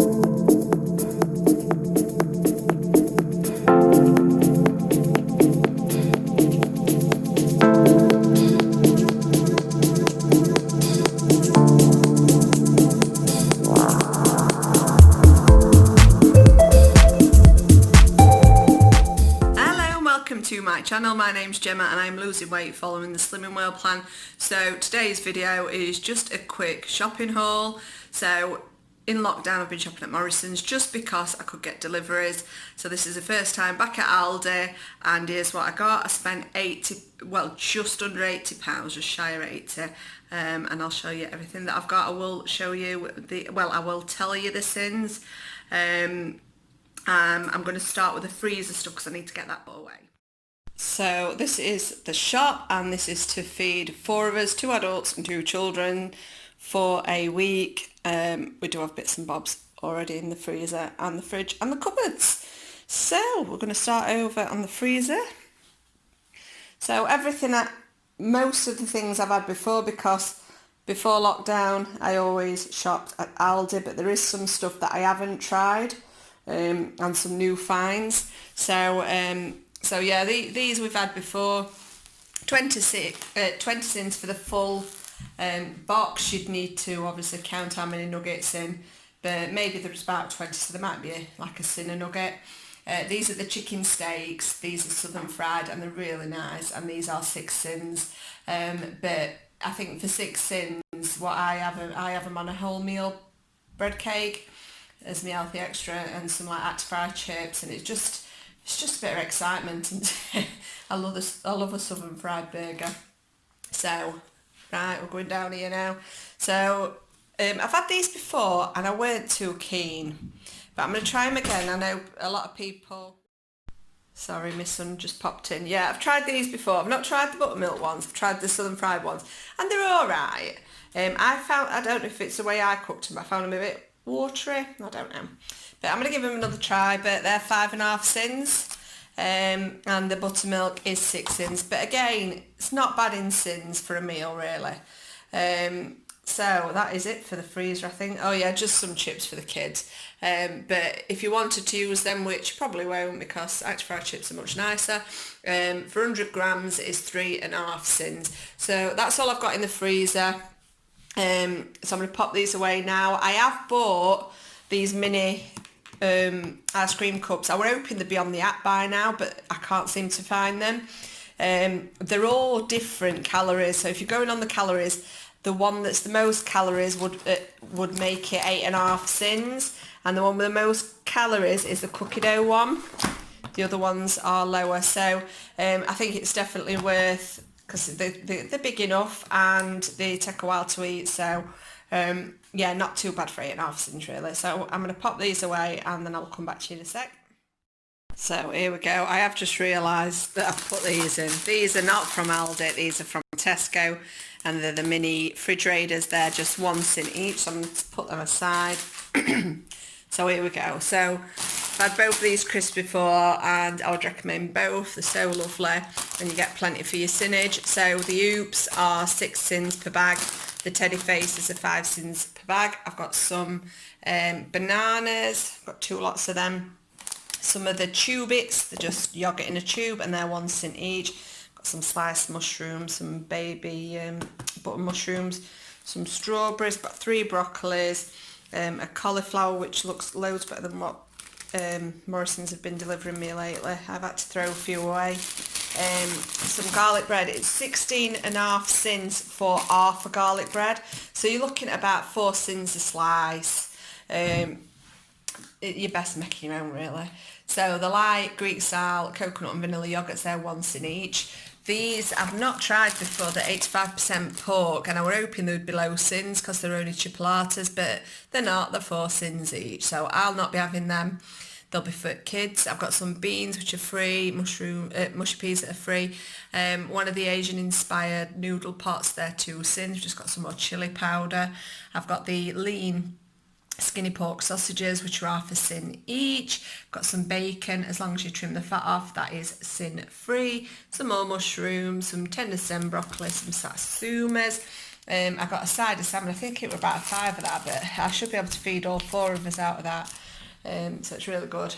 To my channel. My name's Gemma and I'm losing weight following the Slimming World plan. So today's video is just a quick shopping haul. So in lockdown I've been shopping at Morrison's just because I could get deliveries. So this is the first time back at Aldi and here's what I got. I spent just under £80, just shy of 80, and I'll show you everything that I've got. I will show you I will tell you the Syns. I'm going to start with the freezer stuff because I need to get that put away. So this is the shop and this is to feed 4 of us, 2 adults and 2 children for a week. We do have bits and bobs already in the freezer and the fridge and the cupboards. So we're going to start over on the freezer. So most of the things I've had before, because before lockdown I always shopped at Aldi, but there is some stuff that I haven't tried and some new finds. So yeah, these we've had before. 20 Syns for the full box. You'd need to obviously count how many nuggets in, but maybe there's about 20, so there might be like a Syn a nugget. These are the chicken steaks. These are southern fried and they're really nice, and these are 6 Syns. But I think for 6 Syns, what I have them on a wholemeal bread cake as my healthy extra, and some like active fried chips, and it's just a bit of excitement, and I love a southern fried burger. So, right, we're going down here now. So, I've had these before and I weren't too keen, but I'm going to try them again. I know a lot of people... Sorry, my son just popped in. Yeah, I've tried these before. I've not tried the buttermilk ones, I've tried the southern fried ones, and they're alright. I don't know if it's the way I cooked them, I found them a bit watery, I don't know. But I'm going to give them another try, but they're 5.5 Syns, and the buttermilk is 6 Syns. But again, it's not bad in Syns for a meal, really. So that is it for the freezer, I think. Oh yeah, just some chips for the kids. But if you wanted to use them, which you probably won't because active fried chips are much nicer, for 100 grams is 3.5 Syns. So that's all I've got in the freezer. So I'm going to pop these away now. I have bought these mini ice cream cups. I were hoping they'd be on the app by now, but I can't seem to find them. They're all different calories, so if you're going on the calories, the one that's the most calories would make it 8.5 Syns, and the one with the most calories is the cookie dough one. The other ones are lower, so I think it's definitely worth, because they're big enough and they take a while to eat, so yeah, not too bad for 8.5 Syns really. So I'm going to pop these away and then I'll come back to you in a sec. So here we go. I have just realised that I've put these in. These are not from Aldi, these are from Tesco, and they're the mini fridge raiders. They're just 1 Syn each, so I'm going to put them aside. So here we go. So I've had both of these crisps before and I would recommend both. They're so lovely and you get plenty for your Synnage. So the Oops are 6 Syns per bag. The Teddy Faces are 5 Syns per bag. I've got some bananas. I've got 2 lots of them. Some of the Tube-Its, they're just yoghurt in a tube and they're 1 Syn each. Got some sliced mushrooms, some baby butter mushrooms, some strawberries, got 3 broccolis, a cauliflower which looks loads better than what Morrison's have been delivering me lately. I've had to throw a few away. Some garlic bread. It's 16.5 Syns for half a garlic bread, so you're looking at about 4 Syns a slice. You're best making your own really. So the light Greek style coconut and vanilla yogurts, they're 1 Syn each. These I've not tried before. They're 85% pork, and I were hoping they'd be low Syns because they're only chipolatas, but they're not. They're 4 Syns each, so I'll not be having them. They'll be for kids. I've got some beans which are free, mushy peas that are free. One of the Asian inspired noodle pots, they're 2 Syns. Just got some more chilli powder. I've got the lean skinny pork sausages which are half a Syn each. Got some bacon, as long as you trim the fat off, that is Syn free. Some more mushrooms, some tender stem broccoli, some satsumas, I got a side of salmon. I think it was about 5 of that, but I should be able to feed all 4 of us out of that. So it's really good.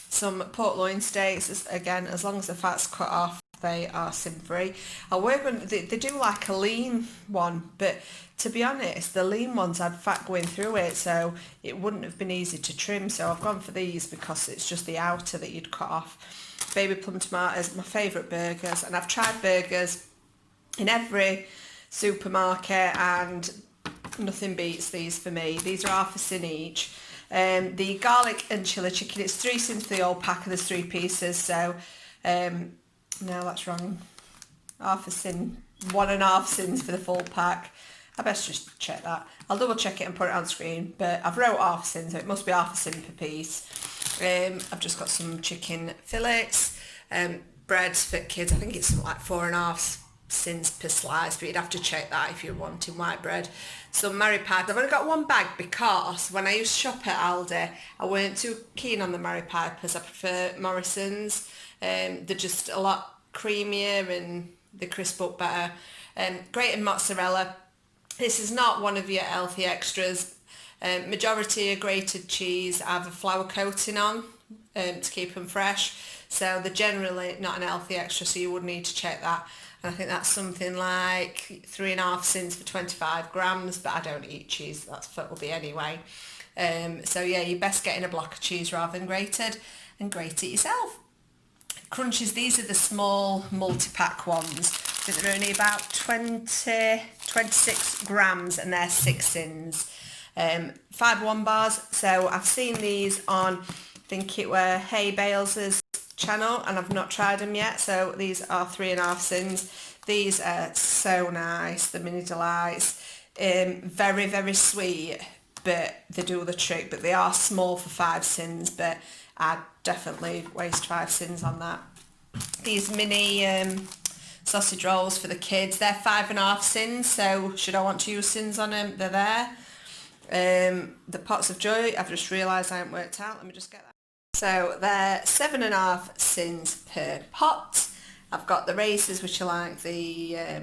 Some pork loin steaks, again, as long as the fat's cut off, they are sin-free. They do like a lean one, but to be honest, the lean ones had fat going through it, so it wouldn't have been easy to trim. So I've gone for these because it's just the outer that you'd cut off. Baby plum tomatoes, my favourite burgers, and I've tried burgers in every supermarket and nothing beats these for me. These are half a sin each. The garlic and chili chicken, it's 3 Syns for the old pack, and there's 3 pieces, so no, that's wrong. Half a sin, 1.5 Syns for the full pack. I best just check that. I'll double check it and put it on screen, but I've wrote half a sin, so it must be half a sin per piece. I've just got some chicken fillets, breads for kids. I think it's something like 4.5 Syns per slice, but you'd have to check that if you're wanting white bread. Some Mary pies. I've only got 1 bag because when I used to shop at Aldi, I weren't too keen on the Mary Pipers. I prefer Morrison's. They're just a lot creamier and they crisp up better. Grated mozzarella. This is not one of your healthy extras. Majority of grated cheese have a flour coating on to keep them fresh. So they're generally not an healthy extra, so you would need to check that. And I think that's something like 3.5 Syns for 25 grams, but I don't eat cheese, that's what it will be anyway. So yeah, you're best getting a block of cheese rather than grated, and grate it yourself. Crunches, these are the small multi-pack ones. I think they're only about 26 grams and they're 6 Syns. 5 bars, so I've seen these on, I think it were Hay Bales's channel, and I've not tried them yet, so these are 3.5 Syns. These are so nice, the mini delights. Very, very sweet, but they do the trick, but they are small for 5 Syns, but I'd definitely waste 5 Syns on that. These mini sausage rolls for the kids, they're 5.5 Syns, so should I want to use Syns on them, they're there. The pots of joy, I've just realised I haven't worked out, let me just get that. So they're 7.5 Syns per pot. I've got the races, which are like the, I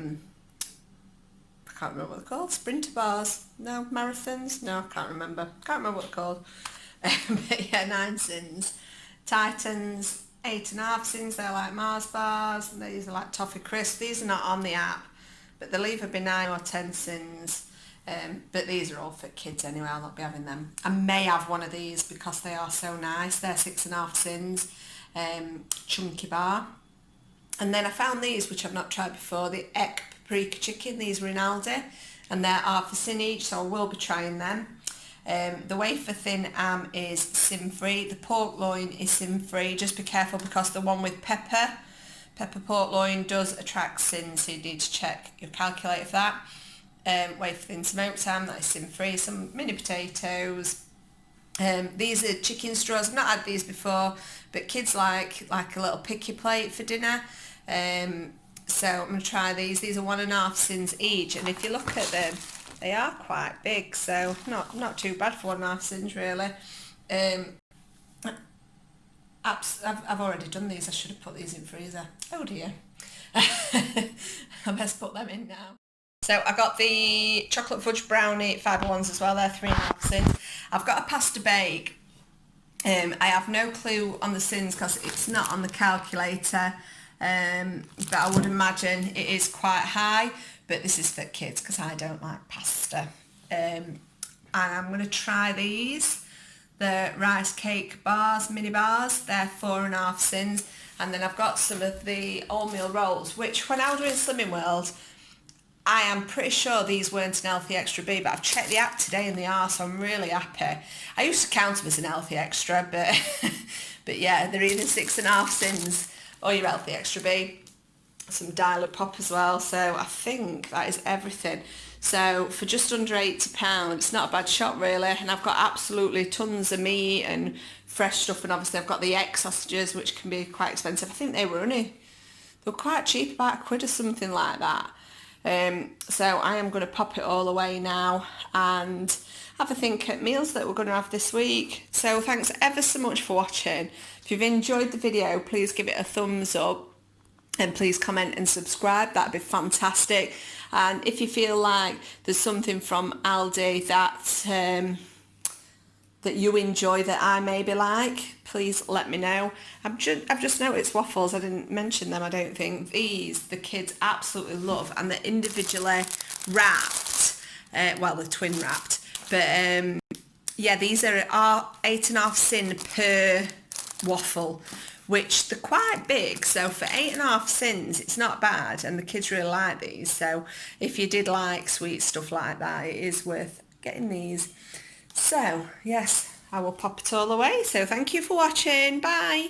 can't remember what they're called, sprinter bars, no, marathons, no, I can't remember what they're called. But yeah, 9 Syns. Titans, 8.5 Syns, they're like Mars bars, and these are like toffee crisp. These are not on the app, but they'll either be 9 or 10 Syns. But these are all for kids anyway, I'll not be having them. I may have one of these because they are so nice. They're 6.5 Syns, chunky bar. And then I found these, which I've not tried before, the Paprika Chicken. These were in Aldi, and they're half a Syn each, so I will be trying them. The wafer thin ham is sin-free. The pork loin is sin-free. Just be careful because the one with pepper pork loin does attract Syns, so you need to check your calculator for that. Wafer thin smoked ham, that is sin-free. Some mini potatoes. These are chicken straws. I've not had these before, but kids like a little picky plate for dinner. So I'm going to try these. These are 1.5 Syns each, and if you look at them, they are quite big, so not too bad for 1.5 Syns really. I've already done these. I should have put these in freezer. Oh dear. I best put them in now. So I got the chocolate fudge brownie fibre ones as well. They're 3.5 Syns. I've got a pasta bake. I have no clue on the Syns because it's not on the calculator, but I would imagine it is quite high, but this is for kids because I don't like pasta. And I'm going to try these, the rice cake bars, mini bars. They're 4.5 Syns. And then I've got some of the oatmeal rolls, which when I was doing Slimming World, I am pretty sure these weren't an healthy extra B, but I've checked the app today and they are, so I'm really happy. I used to count them as an healthy extra, but but yeah, they're either 6.5 Syns or your healthy extra B. Some dial-up pop as well, so I think that is everything. So for just under £80, it's not a bad shop really, and I've got absolutely tons of meat and fresh stuff, and obviously I've got the egg sausages, which can be quite expensive. I think they were quite cheap, about £1 or something like that. So I am going to pop it all away now and have a think at meals that we're going to have this week. So thanks ever so much for watching. If you've enjoyed the video, please give it a thumbs up. And please comment and subscribe, that'd be fantastic. And if you feel like there's something from Aldi that you enjoy that I maybe like, please let me know. I've just noticed Waffles, I didn't mention them, I don't think. These, the kids absolutely love, and they're individually wrapped. Well, they're twin wrapped. But yeah, these are 8.5 Syn per waffle, which they're quite big, so for 8.5 Syns it's not bad, and the kids really like these. So if you did like sweet stuff like that, it is worth getting these. So yes, I will pop it all away. So thank you for watching. Bye.